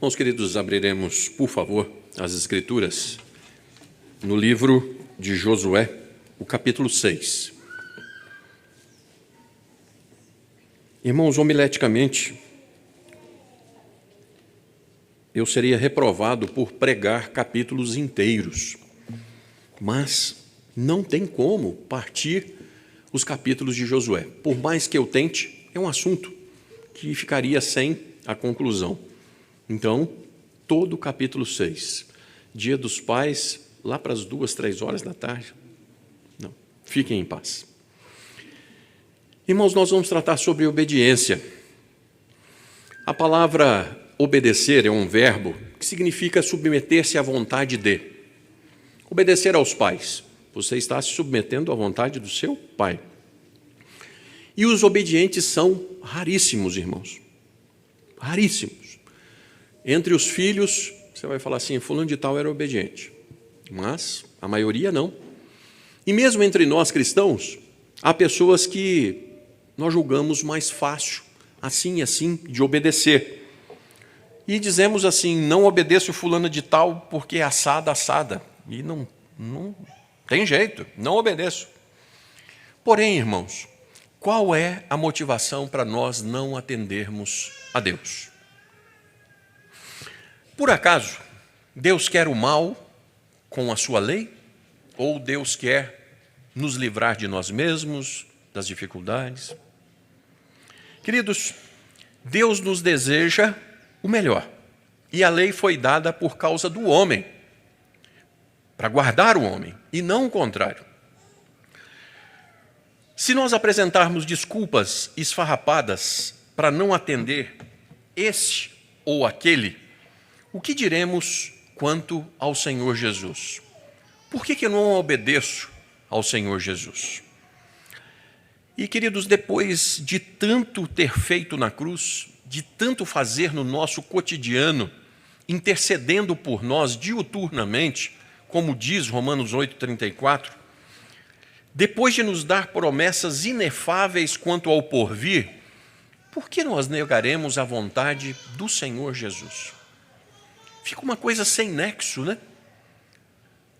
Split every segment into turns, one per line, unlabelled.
Irmãos queridos, abriremos, por favor, as Escrituras no livro de Josué, o capítulo 6. Irmãos, homileticamente, eu seria reprovado por pregar capítulos inteiros, mas não tem como partir os capítulos de Josué. Por mais que eu tente, é um assunto que ficaria sem a conclusão. Então, todo o capítulo 6, Dia dos Pais, lá para as 2, 3 horas da tarde. Não, fiquem em paz. Irmãos, nós vamos tratar sobre obediência. A palavra obedecer é um verbo que significa submeter-se à vontade de. Obedecer aos pais. Você está se submetendo à vontade do seu pai. E os obedientes são raríssimos, irmãos. Raríssimos. Entre os filhos, você vai falar assim, fulano de tal era obediente. Mas a maioria não. E mesmo entre nós cristãos, há pessoas que nós julgamos mais fácil, assim e assim, de obedecer. E dizemos assim, não obedeço fulano de tal porque é assada. E não tem jeito, não obedeço. Porém, irmãos, qual é a motivação para nós não atendermos a Deus? Por acaso, Deus quer o mal com a sua lei? Ou Deus quer nos livrar de nós mesmos, das dificuldades? Queridos, Deus nos deseja o melhor. E a lei foi dada por causa do homem, para guardar o homem, e não o contrário. Se nós apresentarmos desculpas esfarrapadas para não atender esse ou aquele, o que diremos quanto ao Senhor Jesus? Por que eu não obedeço ao Senhor Jesus? E, queridos, depois de tanto ter feito na cruz, de tanto fazer no nosso cotidiano, intercedendo por nós diuturnamente, como diz Romanos 8,34, depois de nos dar promessas inefáveis quanto ao porvir, por que nós negaremos a vontade do Senhor Jesus? Fica uma coisa sem nexo, né?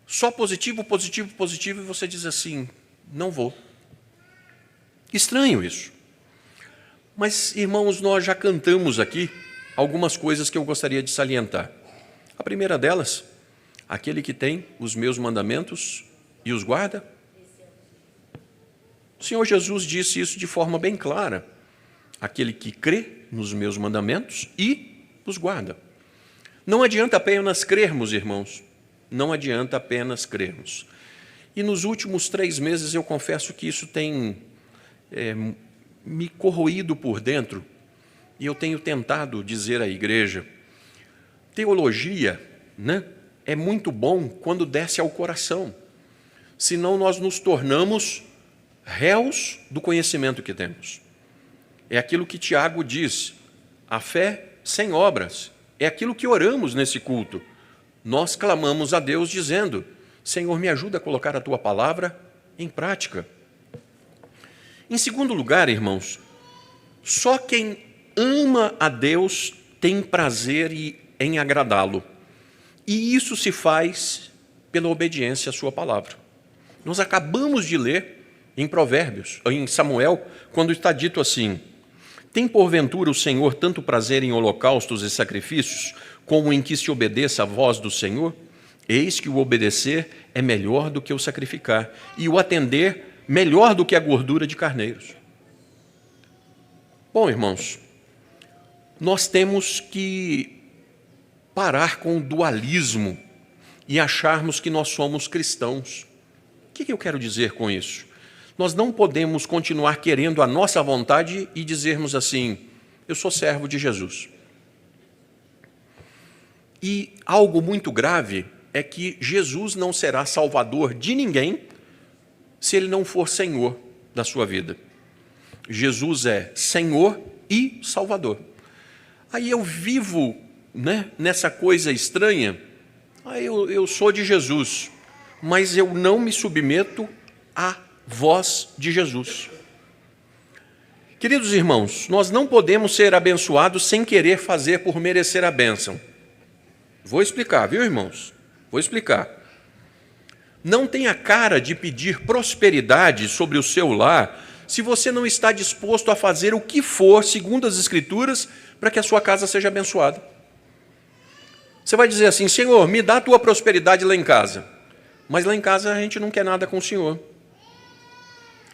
Só positivo, positivo, positivo, e você diz assim, não vou. Estranho isso. Mas, irmãos, nós já cantamos aqui algumas coisas que eu gostaria de salientar. A primeira delas, aquele que tem os meus mandamentos e os guarda. O Senhor Jesus disse isso de forma bem clara. Aquele que crê nos meus mandamentos e os guarda. Não adianta apenas crermos, irmãos. Não adianta apenas crermos. E nos últimos 3 meses eu confesso que isso tem me corroído por dentro. E eu tenho tentado dizer à igreja, teologia, né, é muito bom quando desce ao coração. Senão nós nos tornamos réus do conhecimento que temos. É aquilo que Tiago diz, a fé sem obras. É aquilo que oramos nesse culto. Nós clamamos a Deus dizendo, Senhor, me ajuda a colocar a Tua palavra em prática. Em segundo lugar, irmãos, só quem ama a Deus tem prazer em agradá-lo. E isso se faz pela obediência à Sua palavra. Nós acabamos de ler em Provérbios, em Samuel, quando está dito assim, tem porventura o Senhor tanto prazer em holocaustos e sacrifícios, como em que se obedeça à voz do Senhor? Eis que o obedecer é melhor do que o sacrificar, e o atender melhor do que a gordura de carneiros. Bom, irmãos, nós temos que parar com o dualismo e acharmos que nós somos cristãos. O que eu quero dizer com isso? Nós não podemos continuar querendo a nossa vontade e dizermos assim, eu sou servo de Jesus. E algo muito grave é que Jesus não será salvador de ninguém se ele não for Senhor da sua vida. Jesus é Senhor e Salvador. Aí eu vivo, né, nessa coisa estranha, eu sou de Jesus, mas eu não me submeto à voz de Jesus. Queridos irmãos, nós não podemos ser abençoados sem querer fazer por merecer a bênção. Vou explicar, viu, irmãos? Vou explicar. Não tenha cara de pedir prosperidade sobre o seu lar se você não está disposto a fazer o que for, segundo as Escrituras, para que a sua casa seja abençoada. Você vai dizer assim: Senhor, me dá a tua prosperidade lá em casa. Mas lá em casa a gente não quer nada com o Senhor.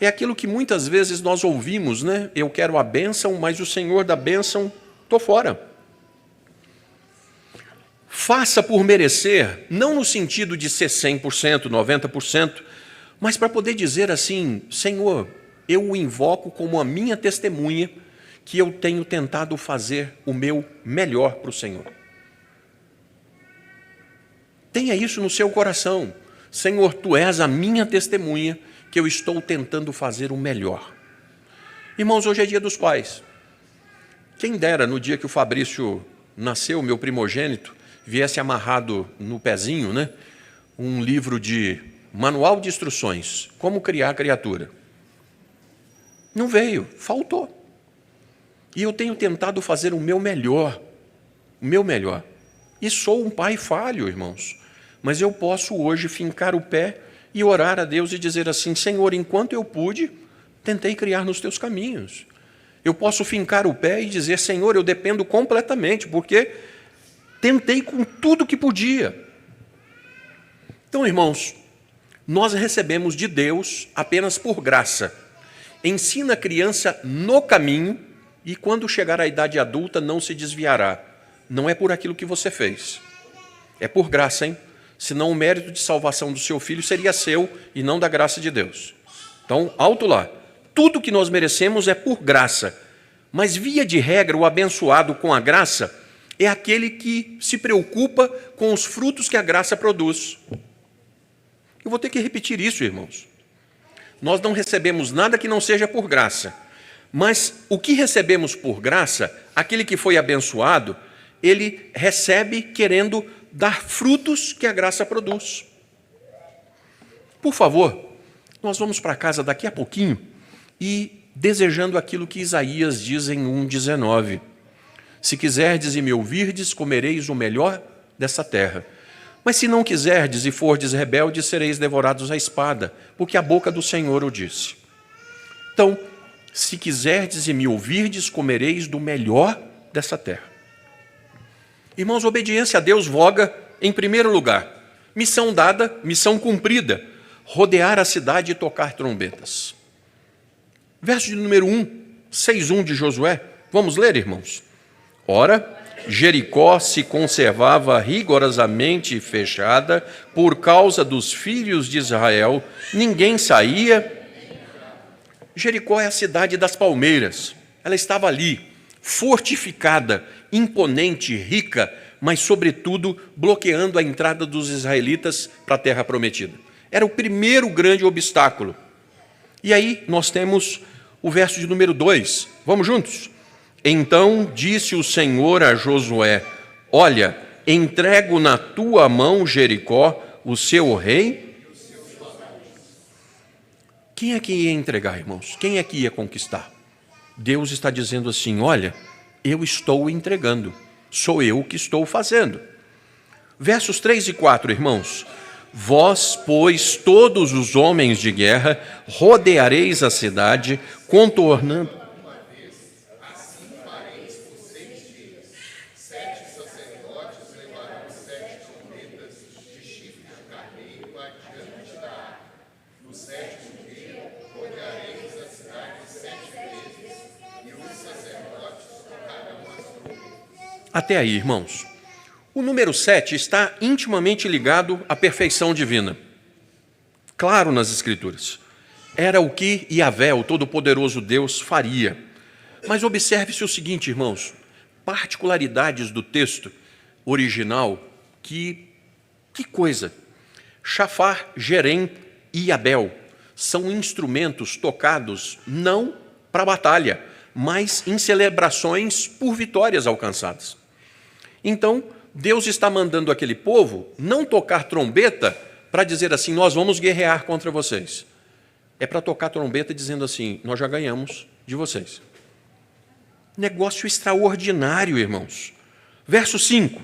É aquilo que muitas vezes nós ouvimos, né? Eu quero a bênção, mas o Senhor da bênção, estou fora. Faça por merecer, não no sentido de ser 100%, 90%, mas para poder dizer assim: Senhor, eu o invoco como a minha testemunha que eu tenho tentado fazer o meu melhor para o Senhor. Tenha isso no seu coração. Senhor, Tu és a minha testemunha que eu estou tentando fazer o melhor. Irmãos, hoje é dia dos pais. Quem dera no dia que o Fabrício nasceu, meu primogênito, viesse amarrado no pezinho, né, um livro de manual de instruções, como criar a criatura. Não veio, faltou. E eu tenho tentado fazer o meu melhor. E sou um pai falho, irmãos. Mas eu posso hoje fincar o pé e orar a Deus e dizer assim: Senhor, enquanto eu pude, tentei criar nos Teus caminhos. Eu posso fincar o pé e dizer: Senhor, eu dependo completamente, porque tentei com tudo que podia. Então, irmãos, nós recebemos de Deus apenas por graça. Ensina a criança no caminho e quando chegar à idade adulta não se desviará. Não é por aquilo que você fez. É por graça, hein? Senão o mérito de salvação do seu filho seria seu e não da graça de Deus. Então, alto lá. Tudo que nós merecemos é por graça. Mas, via de regra, o abençoado com a graça é aquele que se preocupa com os frutos que a graça produz. Eu vou ter que repetir isso, irmãos. Nós não recebemos nada que não seja por graça. Mas o que recebemos por graça, aquele que foi abençoado, ele recebe querendo dar frutos que a graça produz. Por favor, nós vamos para casa daqui a pouquinho e desejando aquilo que Isaías diz em 1,19. Se quiserdes e me ouvirdes, comereis o melhor dessa terra. Mas se não quiserdes e fordes rebeldes, sereis devorados à espada, porque a boca do Senhor o disse. Então, se quiserdes e me ouvirdes, comereis do melhor dessa terra. Irmãos, obediência a Deus voga em primeiro lugar. Missão dada, missão cumprida. Rodear a cidade e tocar trombetas. Verso de número 6:1 de Josué. Vamos ler, irmãos? Ora, Jericó se conservava rigorosamente fechada por causa dos filhos de Israel. Ninguém saía. Jericó é a cidade das palmeiras. Ela estava ali, fortificada, imponente, rica, mas, sobretudo, bloqueando a entrada dos israelitas para a terra prometida. Era o primeiro grande obstáculo. E aí nós temos o verso de número 2. Vamos juntos? Então disse o Senhor a Josué: olha, entrego na tua mão Jericó, o seu rei. Quem é que ia entregar, irmãos? Quem é que ia conquistar? Deus está dizendo assim: olha, eu estou entregando, sou eu que estou fazendo. Versos 3 e 4, irmãos. Vós, pois, todos os homens de guerra, rodeareis a cidade, contornando. Até aí, irmãos. O número 7 está intimamente ligado à perfeição divina. Claro nas Escrituras. Era o que Yahvé, o Todo-Poderoso Deus, faria. Mas observe-se o seguinte, irmãos. Particularidades do texto original, que coisa. Chafar, Gerem e Abel são instrumentos tocados não para a batalha, mas em celebrações por vitórias alcançadas. Então, Deus está mandando aquele povo não tocar trombeta para dizer assim: nós vamos guerrear contra vocês. É para tocar trombeta dizendo assim: nós já ganhamos de vocês. Negócio extraordinário, irmãos. Verso 5.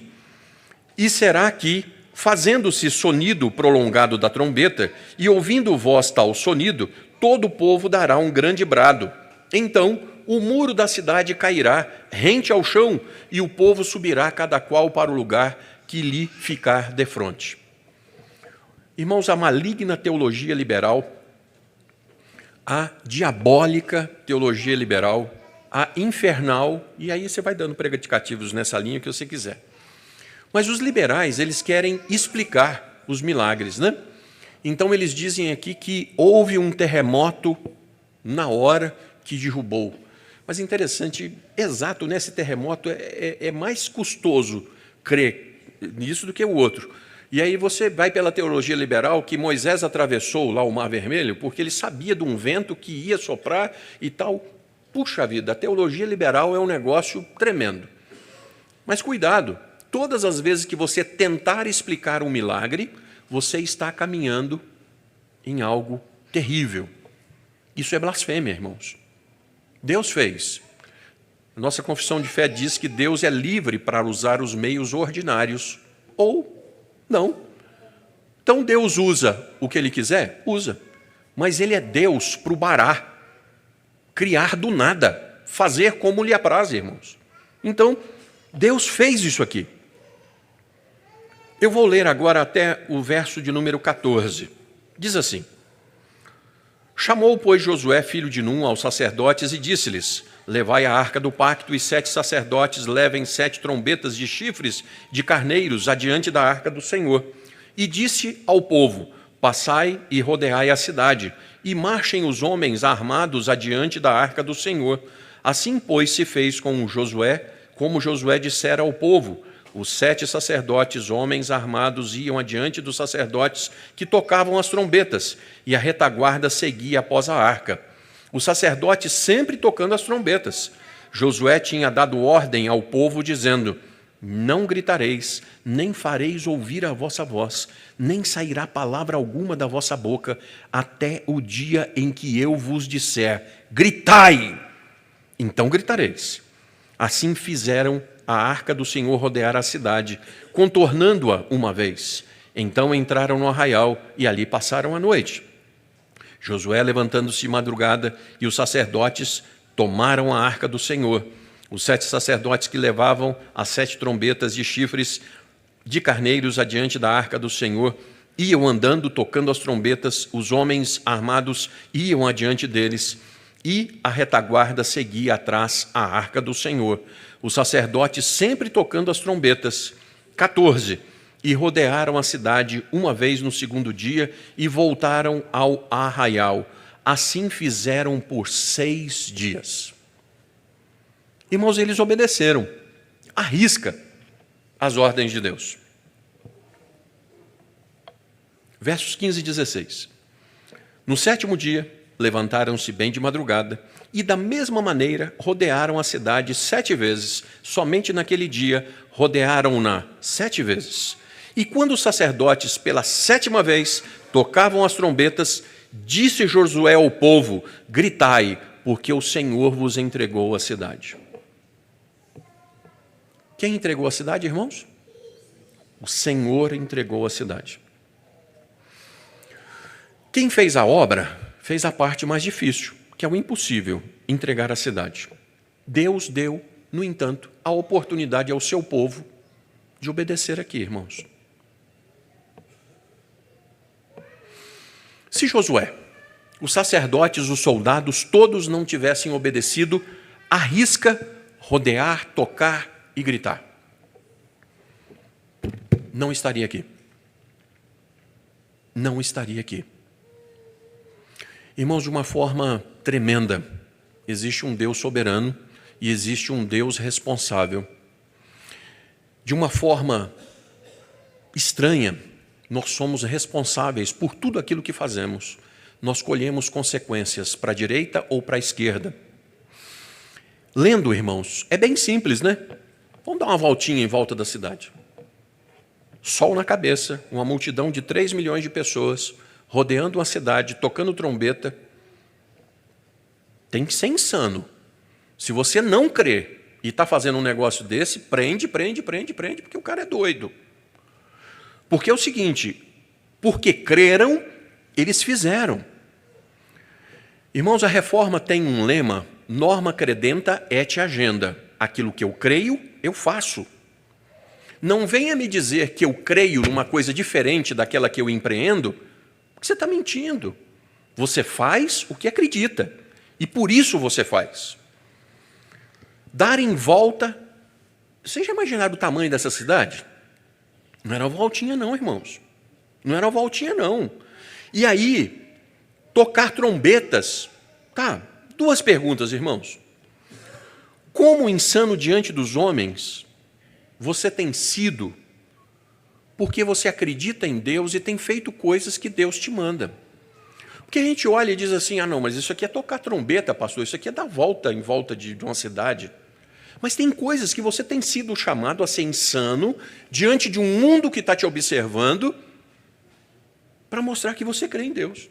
E será que, fazendo-se sonido prolongado da trombeta, e ouvindo voz tal sonido, todo o povo dará um grande brado. Então o muro da cidade cairá rente ao chão, e o povo subirá cada qual para o lugar que lhe ficar defronte. Irmãos, a maligna teologia liberal, a diabólica teologia liberal, a infernal, e aí você vai dando predicativos nessa linha que você quiser. Mas os liberais, eles querem explicar os milagres, né? Então eles dizem aqui que houve um terremoto na hora que derrubou. Mas interessante, exato, nesse terremoto é mais custoso crer nisso do que o outro. E aí você vai pela teologia liberal que Moisés atravessou lá o Mar Vermelho porque ele sabia de um vento que ia soprar e tal. Puxa vida, a teologia liberal é um negócio tremendo. Mas cuidado, todas as vezes que você tentar explicar um milagre, você está caminhando em algo terrível. Isso é blasfêmia, irmãos. Deus fez. Nossa confissão de fé diz que Deus é livre para usar os meios ordinários ou não. Então Deus usa o que Ele quiser? Usa. Mas Ele é Deus para o bará. Criar do nada. Fazer como lhe apraz, irmãos. Então, Deus fez isso aqui. Eu vou ler agora até o verso de número 14. Diz assim: Chamou, pois, Josué, filho de Num, aos sacerdotes e disse-lhes: Levai a arca do pacto, e 7 sacerdotes levem 7 trombetas de chifres de carneiros adiante da arca do Senhor. E disse ao povo: Passai e rodeai a cidade, e marchem os homens armados adiante da arca do Senhor. Assim, pois, se fez com Josué, como Josué dissera ao povo. Os 7 sacerdotes, homens armados, iam adiante dos sacerdotes que tocavam as trombetas, e a retaguarda seguia após a arca. Os sacerdotes sempre tocando as trombetas. Josué tinha dado ordem ao povo, dizendo: Não gritareis, nem fareis ouvir a vossa voz, nem sairá palavra alguma da vossa boca, até o dia em que eu vos disser: Gritai! Então gritareis. Assim fizeram a arca do Senhor rodear a cidade, contornando-a uma vez. Então entraram no arraial e ali passaram a noite. Josué, levantando-se de madrugada, e os sacerdotes tomaram a arca do Senhor. Os 7 sacerdotes que levavam as 7 trombetas de chifres de carneiros adiante da arca do Senhor iam andando, tocando as trombetas, os homens armados iam adiante deles, e a retaguarda seguia atrás a arca do Senhor. Os sacerdotes sempre tocando as trombetas. 14. E rodearam a cidade uma vez no segundo dia e voltaram ao arraial. Assim fizeram por 6 dias. Irmãos, eles obedeceram à risca as ordens de Deus. Versos 15 e 16. No 7º dia, levantaram-se bem de madrugada e, da mesma maneira, rodearam a cidade 7 vezes. Somente naquele dia, rodearam-na 7 vezes. E quando os sacerdotes, pela 7ª vez, tocavam as trombetas, disse Josué ao povo: Gritai, porque o Senhor vos entregou a cidade. Quem entregou a cidade, irmãos? O Senhor entregou a cidade. Quem fez a obra fez a parte mais difícil, que é o impossível, entregar a cidade. Deus deu, no entanto, a oportunidade ao seu povo de obedecer aqui, irmãos. Se Josué, os sacerdotes, os soldados, todos não tivessem obedecido, arrisca rodear, tocar e gritar. Não estaria aqui. Não estaria aqui. Irmãos, de uma forma tremenda, existe um Deus soberano e existe um Deus responsável. De uma forma estranha, nós somos responsáveis por tudo aquilo que fazemos. Nós colhemos consequências para a direita ou para a esquerda. Lendo, irmãos, é bem simples, né? Vamos dar uma voltinha em volta da cidade. Sol na cabeça, uma multidão de 3 milhões de pessoas rodeando uma cidade, tocando trombeta. Tem que ser insano. Se você não crê e está fazendo um negócio desse, prende, porque o cara é doido. Porque é o seguinte, porque creram, eles fizeram. Irmãos, a reforma tem um lema, norma credenta et agenda. Aquilo que eu creio, eu faço. Não venha me dizer que eu creio numa coisa diferente daquela que eu empreendo, porque você está mentindo. Você faz o que acredita, e por isso você faz. Dar em volta. Vocês já imaginaram o tamanho dessa cidade? Não era uma voltinha não, irmãos. Não era uma voltinha não. E aí, tocar trombetas. Tá, duas perguntas, irmãos. Como insano diante dos homens você tem sido porque você acredita em Deus e tem feito coisas que Deus te manda? Porque a gente olha e diz assim, não, mas isso aqui é tocar trombeta, pastor, isso aqui é dar volta em volta de uma cidade. Mas tem coisas que você tem sido chamado a ser insano diante de um mundo que está te observando para mostrar que você crê em Deus.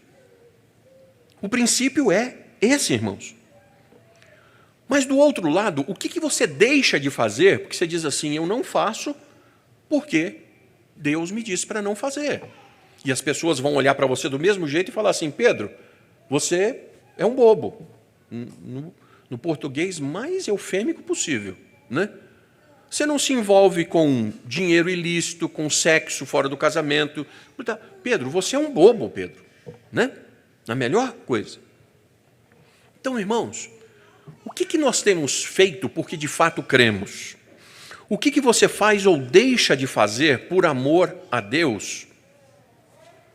O princípio é esse, irmãos. Mas do outro lado, o que você deixa de fazer? Porque você diz assim, eu não faço porque Deus me disse para não fazer. E as pessoas vão olhar para você do mesmo jeito e falar assim, Pedro, você é um bobo. No português mais eufêmico possível, né? Você não se envolve com dinheiro ilícito, com sexo fora do casamento. Pedro, você é um bobo, Pedro, né? A melhor coisa. Então, irmãos, o que nós temos feito porque de fato cremos? O que você faz ou deixa de fazer por amor a Deus?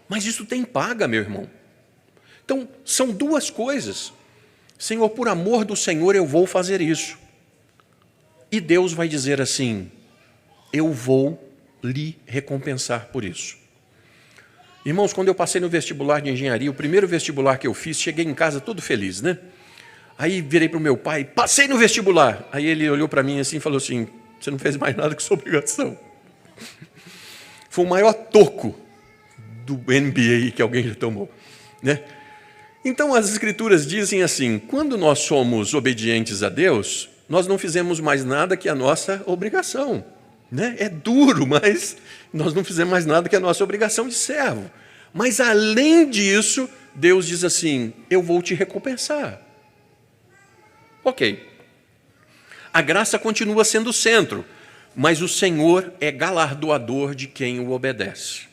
Mas isso tem paga, meu irmão. Então, são duas coisas. Senhor, por amor do Senhor eu vou fazer isso. E Deus vai dizer assim, eu vou lhe recompensar por isso. Irmãos, quando eu passei no vestibular de engenharia, o primeiro vestibular que eu fiz, cheguei em casa todo feliz, né? Aí virei para o meu pai, passei no vestibular. Aí ele olhou para mim assim e falou assim, você não fez mais nada que sua obrigação. Foi o maior toco do MBA que alguém já tomou, né? Então as escrituras dizem assim, quando nós somos obedientes a Deus, nós não fizemos mais nada que a nossa obrigação, né? É duro, mas nós não fizemos mais nada que a nossa obrigação de servo. Mas além disso, Deus diz assim, eu vou te recompensar. Ok. A graça continua sendo o centro, mas o Senhor é galardoador de quem o obedece.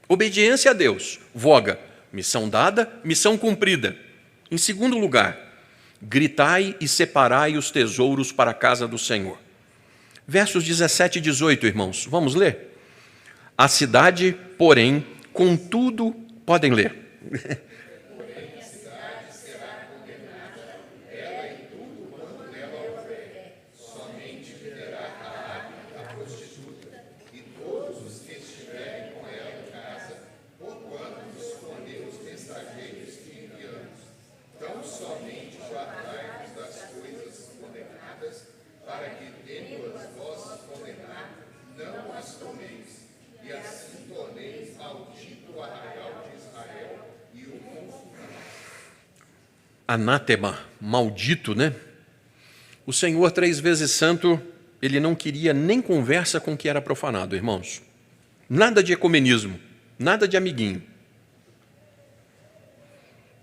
Obediência a Deus, voga, missão dada, missão cumprida. Em segundo lugar, gritai e separai os tesouros para a casa do Senhor. Versos 17 e 18, irmãos, vamos ler? A cidade, porém, contudo, podem ler. Anátema, maldito, né? O Senhor, 3 vezes santo, ele não queria nem conversa com o que era profanado, irmãos. Nada de ecumenismo, nada de amiguinho.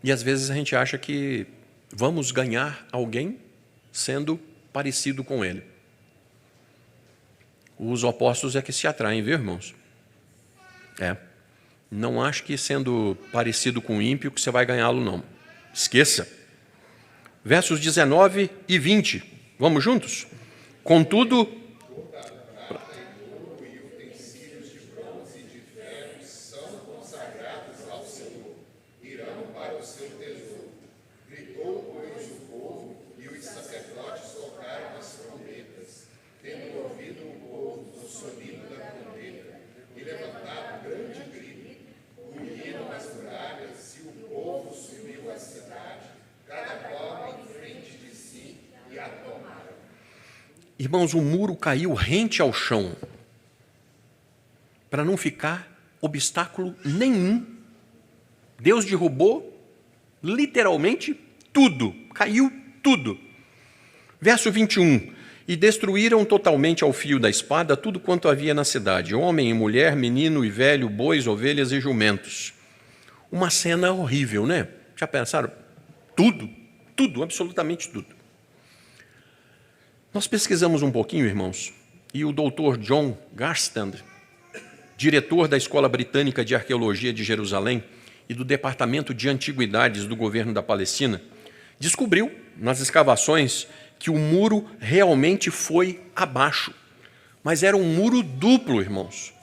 E às vezes a gente acha que vamos ganhar alguém sendo parecido com ele. Os opostos é que se atraem, viu, irmãos? Não acho que sendo parecido com o ímpio que você vai ganhá-lo, não. Esqueça. Versos 19 e 20. Vamos juntos? Contudo, irmãos, o muro caiu rente ao chão, para não ficar obstáculo nenhum. Deus derrubou literalmente tudo, caiu tudo. Verso 21, E destruíram totalmente ao fio da espada tudo quanto havia na cidade, homem e mulher, menino e velho, bois, ovelhas e jumentos. Uma cena horrível, né? Já pensaram? Tudo, absolutamente tudo. Nós pesquisamos um pouquinho, irmãos, e o doutor John Garstand, diretor da Escola Britânica de Arqueologia de Jerusalém e do Departamento de Antiguidades do Governo da Palestina, descobriu, nas escavações, que o muro realmente foi abaixo. Mas era um muro duplo, irmãos.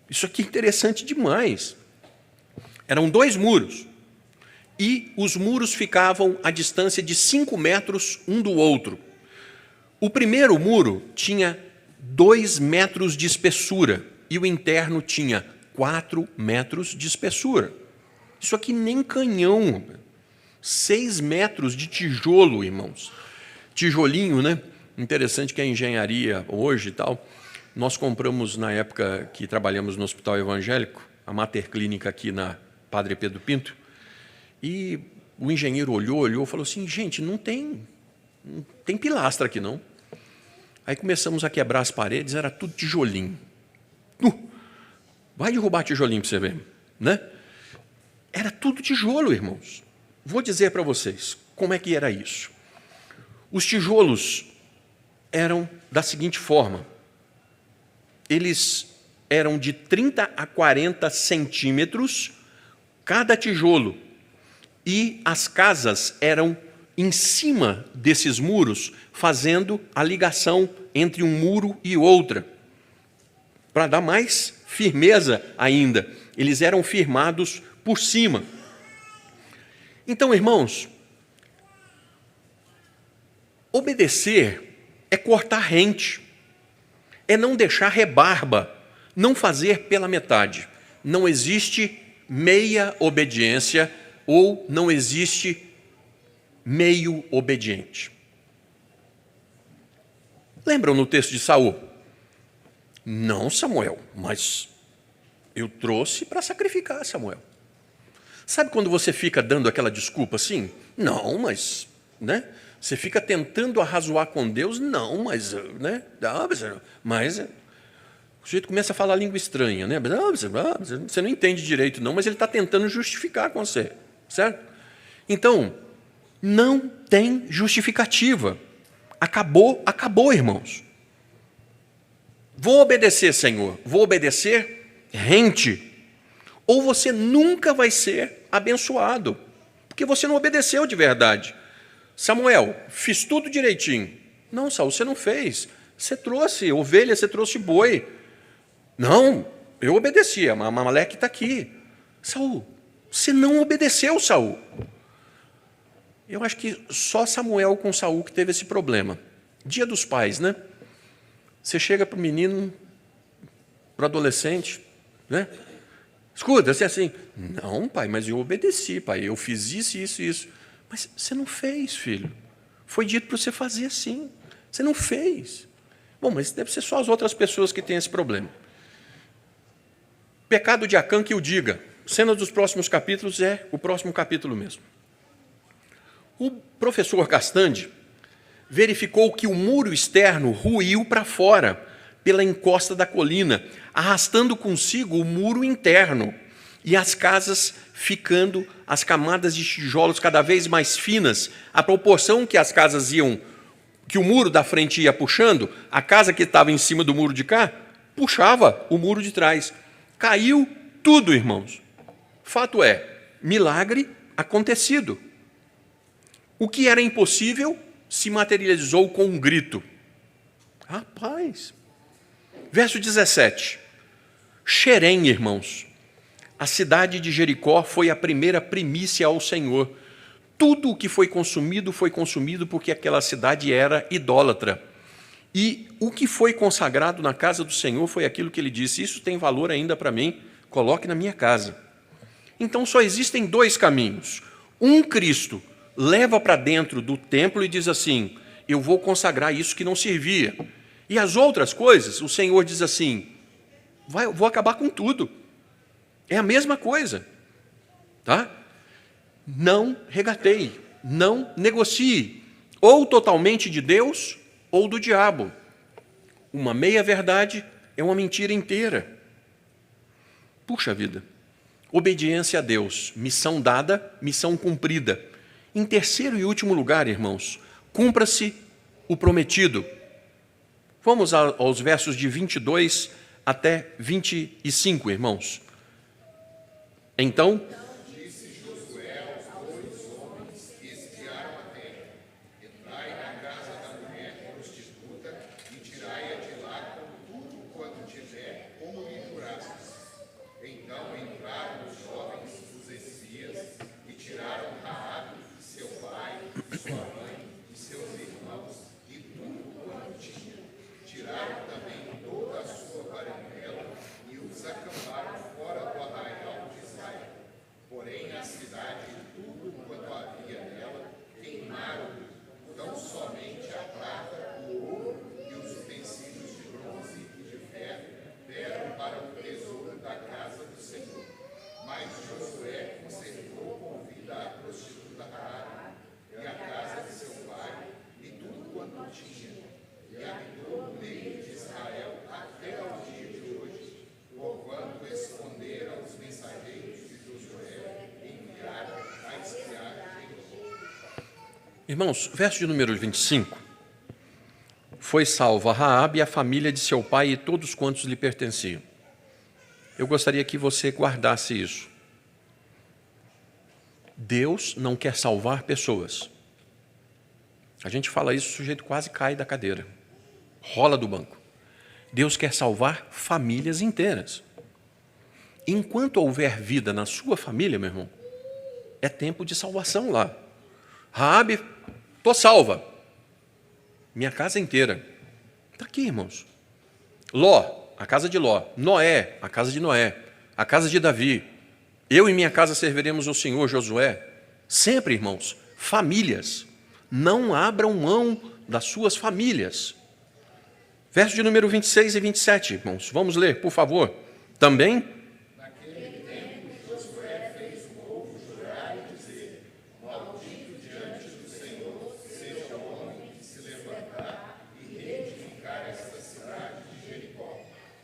Isso aqui é interessante demais. Eram 2 muros. E os muros ficavam à distância de 5 metros um do outro. O primeiro muro tinha 2 metros de espessura e o interno tinha 4 metros de espessura. Isso aqui nem canhão. 6 metros de tijolo, irmãos. Tijolinho, né? Interessante que a engenharia hoje e tal, nós compramos na época que trabalhamos no Hospital Evangélico, a Mater Clínica aqui na Padre Pedro Pinto, e o engenheiro olhou e falou assim, gente, não tem pilastra aqui não. Aí começamos a quebrar as paredes, era tudo tijolinho. Vai derrubar tijolinho para você ver, né? Era tudo tijolo, irmãos. Vou dizer para vocês como é que era isso. Os tijolos eram da seguinte forma. Eles eram de 30 a 40 centímetros cada tijolo. E as casas eram em cima desses muros, fazendo a ligação entre um muro e outra. Para dar mais firmeza ainda, eles eram firmados por cima. Então, irmãos, obedecer é cortar rente, é não deixar rebarba, não fazer pela metade. Não existe meia obediência ou não existe meio obediente. Lembram no texto de Saul? Não, Samuel, mas eu trouxe para sacrificar, Samuel. Sabe quando você fica dando aquela desculpa assim? Não, mas, né? Você fica tentando arrazoar com Deus? Não, mas, né? Mas o sujeito começa a falar língua estranha, né? Você não entende direito não, mas ele está tentando justificar com você, certo? Então, não tem justificativa. Acabou, irmãos. Vou obedecer, Senhor. Vou obedecer rente. Ou você nunca vai ser abençoado, porque você não obedeceu de verdade. Samuel, fiz tudo direitinho. Não, Saul, você não fez. Você trouxe ovelha, você trouxe boi. Não, eu obedeci, a Amaleque está aqui. Saul, você não obedeceu, Saul. Eu acho que só Samuel com Saul que teve esse problema. Dia dos pais, né? Você chega para o menino, para o adolescente, né? Escuta, você é assim, não, pai, mas eu obedeci, pai, eu fiz isso. Mas você não fez, filho. Foi dito para você fazer assim. Você não fez. Bom, mas deve ser só as outras pessoas que têm esse problema. Pecado de Acã que o diga. Cena dos próximos capítulos é o próximo capítulo mesmo. O professor Castandi verificou que o muro externo ruiu para fora, pela encosta da colina, arrastando consigo o muro interno, e as casas ficando, as camadas de tijolos cada vez mais finas, à proporção que as casas iam, que o muro da frente ia puxando, a casa que estava em cima do muro de cá, puxava o muro de trás. Caiu tudo, irmãos. Fato é, milagre acontecido. O que era impossível se materializou com um grito. Rapaz! Verso 17. Xerém, irmãos. A cidade de Jericó foi a primeira primícia ao Senhor. Tudo o que foi consumido porque aquela cidade era idólatra. E o que foi consagrado na casa do Senhor foi aquilo que ele disse, isso tem valor ainda para mim, coloque na minha casa. Então só existem 2 caminhos. Um, Cristo leva para dentro do templo e diz assim, eu vou consagrar isso que não servia. E as outras coisas, o Senhor diz assim, vou acabar com tudo. É a mesma coisa. Tá? Não regateie, não negocie. Ou totalmente de Deus, ou do diabo. Uma meia-verdade é uma mentira inteira. Puxa vida. Obediência a Deus, missão dada, missão cumprida. Em terceiro e último lugar, irmãos, cumpra-se o prometido. Vamos aos versos de 22 até 25, irmãos. Então,
disse Josué aos 2 homens que espiaram a terra: entrai na casa da mulher prostituta e tirai-a de lá com tudo quanto tiver, como lhe jurastes. Então entraram os jovens, os espias, e tiraram Raabe, seu pai, sua mãe e seus irmãos, e tudo quanto tinha. Tiraram também toda a sua parentela e os acamparam fora do arraial de Israel. Porém, a cidade e tudo quanto havia nela queimaram, tão somente a prata, o ouro e os utensílios de bronze e de ferro deram para o tesouro da casa do Senhor. Mas Josué conservou com vida a prostituta Raabe e a casa de seu pai e tudo quanto tinha, e habitou no meio de Israel até ao dia de hoje, porquanto esconderam os mensageiros de Josué e enviaram a espiar Jericó.
irmãos, verso de número 25. Foi salva Raabe e a família de seu pai e todos quantos lhe pertenciam. Eu gostaria que você guardasse isso. Deus não quer salvar pessoas. A gente fala isso, o sujeito quase cai da cadeira, rola do banco. Deus quer salvar famílias inteiras. Enquanto houver vida na sua família, meu irmão, é tempo de salvação lá. Raabe, estou salva. Minha casa inteira. Está aqui, irmãos. Ló, a casa de Ló. Noé, a casa de Noé. A casa de Davi. Eu e minha casa serviremos ao Senhor, Josué. Sempre, irmãos, famílias. Não abram mão das suas famílias. Verso de número 26 e 27, irmãos. Vamos ler, por favor. Também.
Naquele tempo, Josué fez o povo jurar e dizer: maldito diante do Senhor seja o homem que se levantar e reedificar esta cidade de Jericó.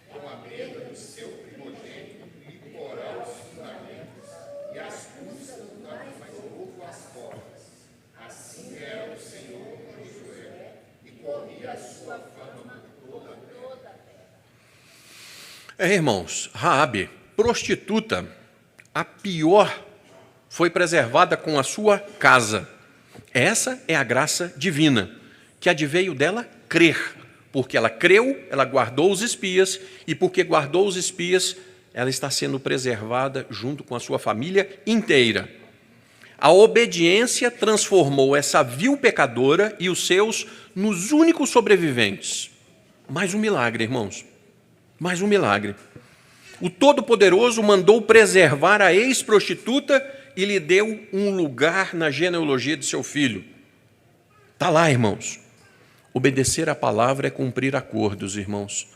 Com a perda do seu primogênito, lhe porá os fundamentos, e as custas dará mais novo às portas. Assim era o Senhor com Josué, e corria a sua fama por toda a terra.
Irmãos, Raabe, prostituta, a pior, foi preservada com a sua casa. Essa é a graça divina, que adveio dela crer. Porque ela creu, ela guardou os espias, e porque guardou os espias, ela está sendo preservada junto com a sua família inteira. A obediência transformou essa vil pecadora e os seus nos únicos sobreviventes. Mais um milagre, irmãos. Mais um milagre. O Todo-Poderoso mandou preservar a ex-prostituta e lhe deu um lugar na genealogia de seu filho. Está lá, irmãos. Obedecer a palavra é cumprir acordos, irmãos.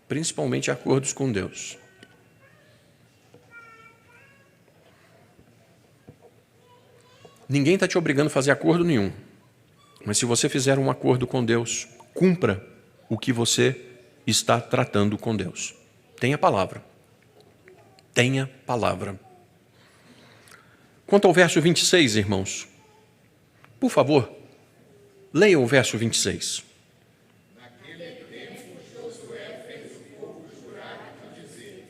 Principalmente acordos com Deus. Ninguém está te obrigando a fazer acordo nenhum. Mas se você fizer um acordo com Deus, cumpra o que você está tratando com Deus. Tenha palavra. Tenha palavra. Quanto ao verso 26, irmãos, por favor, leiam o verso 26.
Naquele tempo, Josué fez o povo jurar e dizer: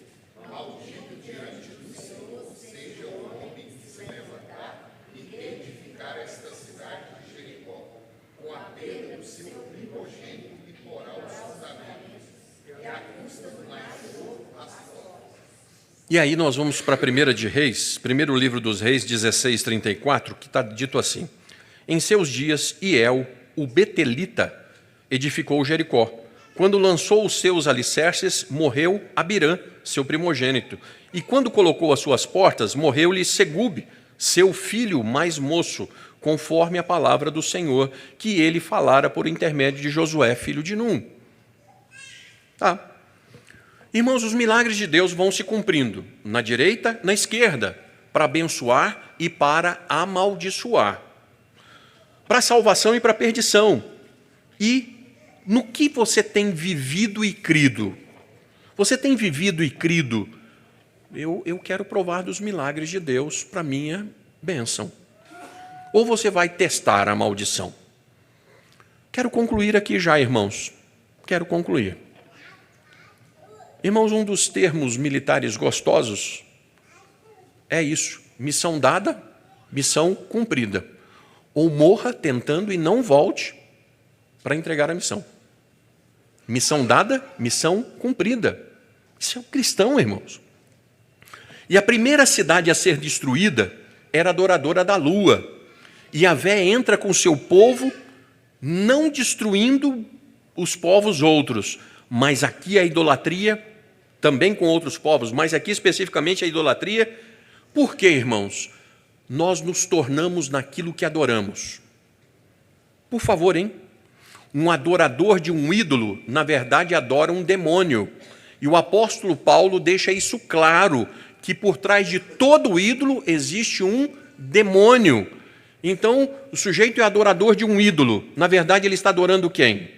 maldito diante do Senhor seja o homem que se levantar e reedificar esta cidade de Jericó. Com a perda do seu primogênito lhe porá os fundamentos, e a custa do mais novo as portas.
E aí nós vamos para a 1 de Reis, primeiro livro dos Reis, 16:34, que está dito assim: em seus dias, Hiel, o Betelita, edificou Jericó. Quando lançou os seus alicerces, morreu Abirã, seu primogênito. E quando colocou as suas portas, morreu-lhe Segube, seu filho mais moço, conforme a palavra do Senhor, que ele falara por intermédio de Josué, filho de Num. Tá. Irmãos, os milagres de Deus vão se cumprindo, na direita, na esquerda, para abençoar e para amaldiçoar. Para salvação e para perdição. E No que você tem vivido e crido? Você tem vivido e crido? Eu quero provar dos milagres de Deus para minha bênção. Ou você vai testar a maldição? Quero concluir aqui já, irmãos. Quero concluir. Irmãos, um dos termos militares gostosos é isso: missão dada, missão cumprida. Ou morra tentando e não volte para entregar a missão. Missão dada, missão cumprida. Isso é um cristão, irmãos. E a primeira cidade a ser destruída era a adoradora da lua. E Yahvé entra com o seu povo, não destruindo os povos outros, mas aqui a idolatria, também com outros povos, mas aqui especificamente a idolatria. Por quê, irmãos? Nós nos tornamos naquilo que adoramos. Por favor, hein? Um adorador de um ídolo, na verdade, adora um demônio. E o apóstolo Paulo deixa isso claro, que por trás de todo ídolo existe um demônio. Então, o sujeito é adorador de um ídolo. Na verdade, ele está adorando quem?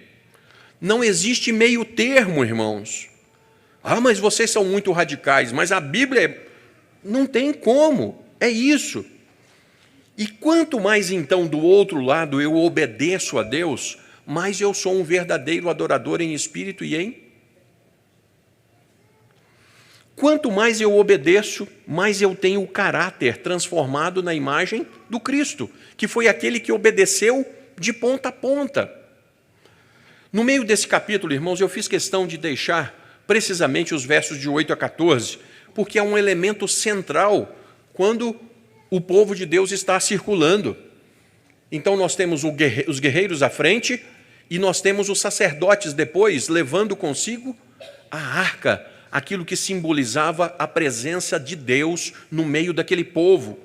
Não existe meio termo, irmãos. Ah, mas vocês são muito radicais. Mas a Bíblia não tem como. É isso. E quanto mais, então, do outro lado eu obedeço a Deus, mais eu sou um verdadeiro adorador em espírito e em... Quanto mais eu obedeço, mais eu tenho o caráter transformado na imagem do Cristo, que foi aquele que obedeceu de ponta a ponta. No meio desse capítulo, irmãos, eu fiz questão de deixar precisamente os versos de 8 a 14, porque é um elemento central quando o povo de Deus está circulando. Então nós temos os guerreiros à frente e nós temos os sacerdotes depois, levando consigo a arca, aquilo que simbolizava a presença de Deus no meio daquele povo.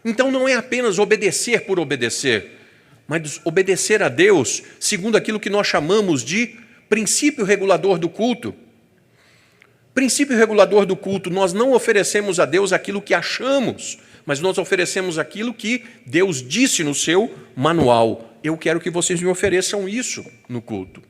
Então não é apenas obedecer por obedecer, mas obedecer a Deus segundo aquilo que nós chamamos de princípio regulador do culto. Princípio regulador do culto: nós não oferecemos a Deus aquilo que achamos, mas nós oferecemos aquilo que Deus disse no seu manual. Eu quero que vocês me ofereçam isso no culto.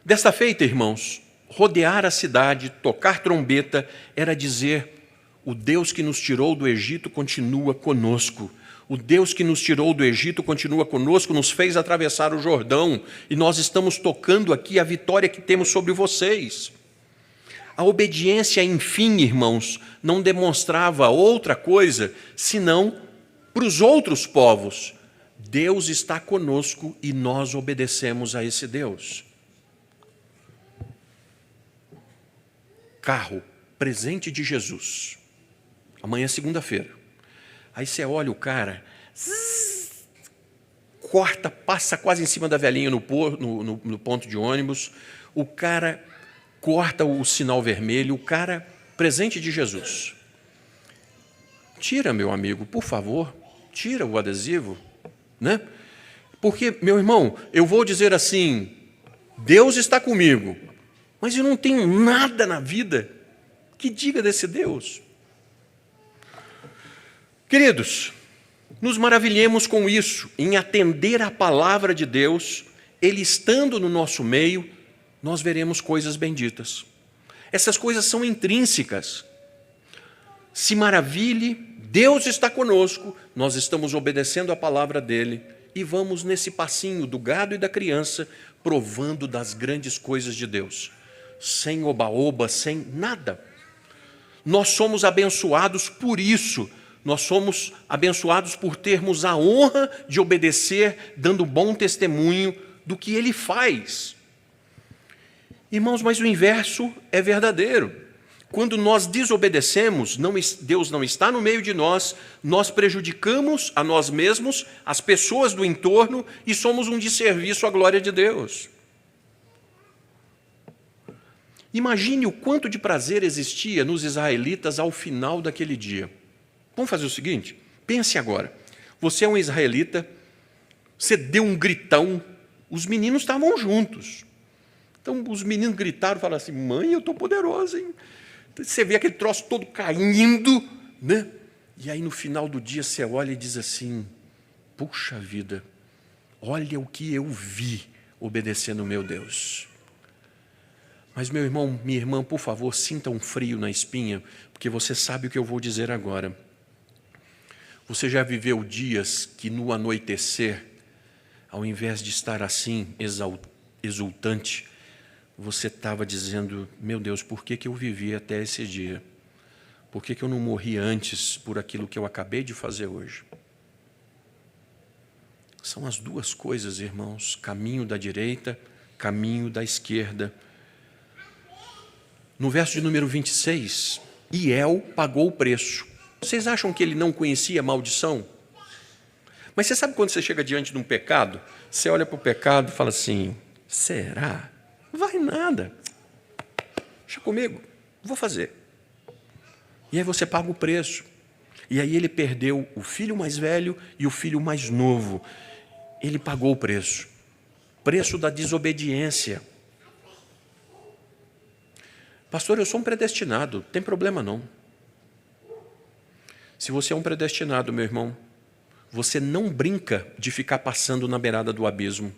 Desta feita, irmãos, rodear a cidade, tocar trombeta, era dizer: o Deus que nos tirou do Egito continua conosco. O Deus que nos tirou do Egito continua conosco, nos fez atravessar o Jordão, e nós estamos tocando aqui a vitória que temos sobre vocês. A obediência, enfim, irmãos, não demonstrava outra coisa senão para os outros povos: Deus está conosco e nós obedecemos a esse Deus. Carro, presente de Jesus. Amanhã é segunda-feira. Aí você olha o cara, corta, passa quase em cima da velhinha no ponto de ônibus, o cara corta o sinal vermelho, o cara, presente de Jesus. Tira, meu amigo, por favor, tira o adesivo, né? Porque, meu irmão, eu vou dizer assim: Deus está comigo, mas eu não tenho nada na vida que diga desse Deus. Queridos, nos maravilhemos com isso, em atender à palavra de Deus. Ele estando no nosso meio, nós veremos coisas benditas. Essas coisas são intrínsecas. Se maravilhe, Deus está conosco, nós estamos obedecendo a palavra dele e vamos nesse passinho do gado e da criança, provando das grandes coisas de Deus, sem oba-oba, sem nada. Nós somos abençoados por isso. Nós somos abençoados por termos a honra de obedecer, dando bom testemunho do que ele faz. Irmãos, mas o inverso é verdadeiro. Quando nós desobedecemos, Deus não está no meio de nós, nós prejudicamos a nós mesmos, as pessoas do entorno, e somos um desserviço à glória de Deus. Imagine o quanto de prazer existia nos israelitas ao final daquele dia. Vamos fazer o seguinte, pense agora, você é um israelita, você deu um gritão, os meninos estavam juntos. Então os meninos gritaram e falaram assim: mãe, eu estou poderoso, hein? Você vê aquele troço todo caindo, né? E aí no final do dia você olha e diz assim: puxa vida, olha o que eu vi, obedecendo o meu Deus. Mas, meu irmão, minha irmã, por favor, sinta um frio na espinha, porque você sabe o que eu vou dizer agora. Você já viveu dias que no anoitecer, ao invés de estar assim, exultante, você estava dizendo, meu Deus, por que eu vivi até esse dia? Por que eu não morri antes por aquilo que eu acabei de fazer hoje? São as duas coisas, irmãos, caminho da direita, caminho da esquerda. No verso de número 26, Hiel pagou o preço. Vocês acham que ele não conhecia a maldição? Mas você sabe quando você chega diante de um pecado, você olha para o pecado e fala assim, será? Vai nada. Deixa comigo, vou fazer. E aí você paga o preço. E aí ele perdeu o filho mais velho e o filho mais novo. Ele pagou o preço. Preço da desobediência. Pastor, eu sou um predestinado, não tem problema não. Se você é um predestinado, meu irmão, você não brinca de ficar passando na beirada do abismo.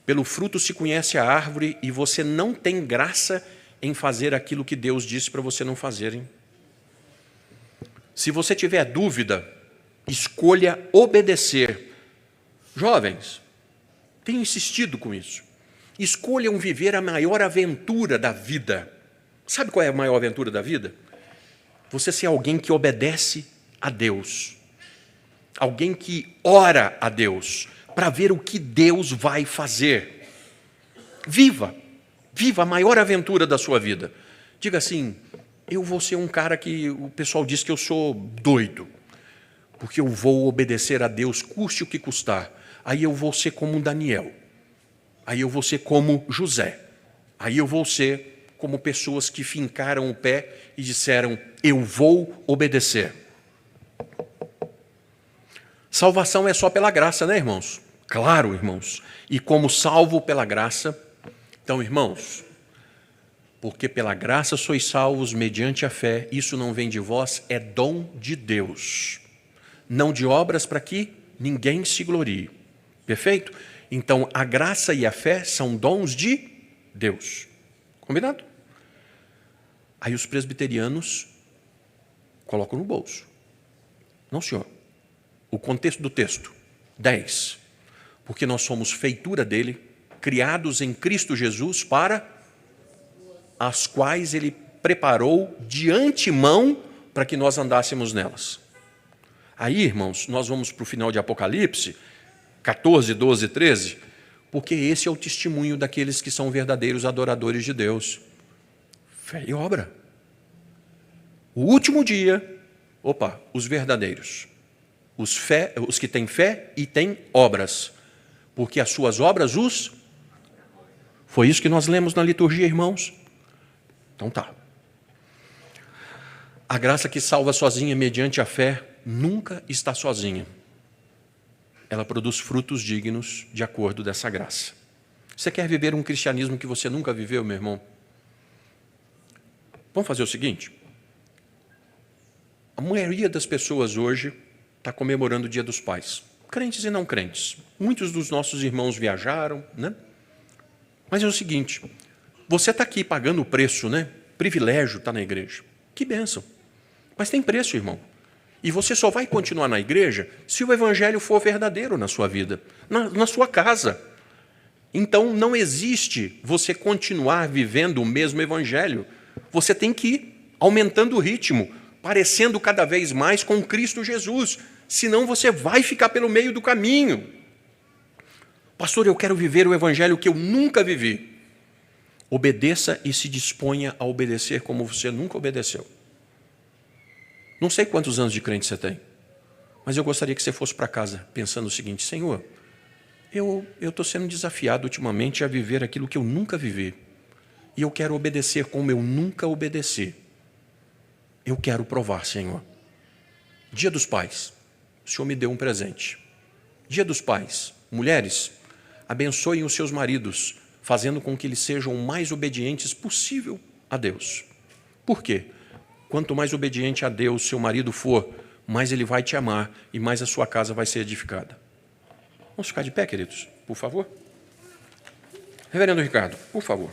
Pelo fruto se conhece a árvore e você não tem graça em fazer aquilo que Deus disse para você não fazer. Hein? Se você tiver dúvida, escolha obedecer. Jovens, tenho insistido com isso. Escolham viver a maior aventura da vida. Sabe qual é a maior aventura da vida? Você ser alguém que obedece a Deus. Alguém que ora a Deus para ver o que Deus vai fazer. Viva a maior aventura da sua vida. Diga assim, eu vou ser um cara que o pessoal diz que eu sou doido, porque eu vou obedecer a Deus, custe o que custar. Aí eu vou ser como Daniel. Aí eu vou ser como José. Aí eu vou ser como pessoas que fincaram o pé e disseram, eu vou obedecer. Salvação é só pela graça, né, irmãos? Claro, irmãos. E como salvo pela graça, então, irmãos, porque pela graça sois salvos mediante a fé, isso não vem de vós, é dom de Deus. Não de obras para que ninguém se glorie. Perfeito? Então, a graça e a fé são dons de Deus. Combinado? Aí os presbiterianos colocam no bolso. Não, senhor. O contexto do texto. 10. Porque nós somos feitura dele, criados em Cristo Jesus para as quais ele preparou de antemão para que nós andássemos nelas. Aí, irmãos, nós vamos para o final de Apocalipse, 14, 12, 13, porque esse é o testemunho daqueles que são verdadeiros adoradores de Deus. Fé e obra. O último dia, os verdadeiros. Os que têm fé e têm obras. Porque as suas obras os... Foi isso que nós lemos na liturgia, irmãos? Então tá. A graça que salva sozinha mediante a fé nunca está sozinha. Ela produz frutos dignos de acordo dessa graça. Você quer viver um cristianismo que você nunca viveu, meu irmão? Vamos fazer o seguinte. A maioria das pessoas hoje está comemorando o Dia dos Pais. Crentes e não crentes. Muitos dos nossos irmãos viajaram, né? Mas é o seguinte, você está aqui pagando o preço, né? Privilégio estar na igreja. Que bênção. Mas tem preço, irmão. E você só vai continuar na igreja se o evangelho for verdadeiro na sua vida, na sua casa. Então, não existe você continuar vivendo o mesmo evangelho. Você tem que ir aumentando o ritmo, parecendo cada vez mais com Cristo Jesus. Senão você vai ficar pelo meio do caminho. Pastor, eu quero viver o evangelho que eu nunca vivi. Obedeça e se disponha a obedecer como você nunca obedeceu. Não sei quantos anos de crente você tem, mas eu gostaria que você fosse para casa pensando o seguinte, Senhor, eu estou sendo desafiado ultimamente a viver aquilo que eu nunca vivi. E eu quero obedecer como eu nunca obedeci. Eu quero provar, Senhor. Dia dos Pais, o Senhor me deu um presente. Dia dos Pais, mulheres, abençoem os seus maridos, fazendo com que eles sejam o mais obedientes possível a Deus. Por quê? Quanto mais obediente a Deus seu marido for, mais ele vai te amar e mais a sua casa vai ser edificada. Vamos ficar de pé, queridos, por favor? Reverendo Ricardo, por favor.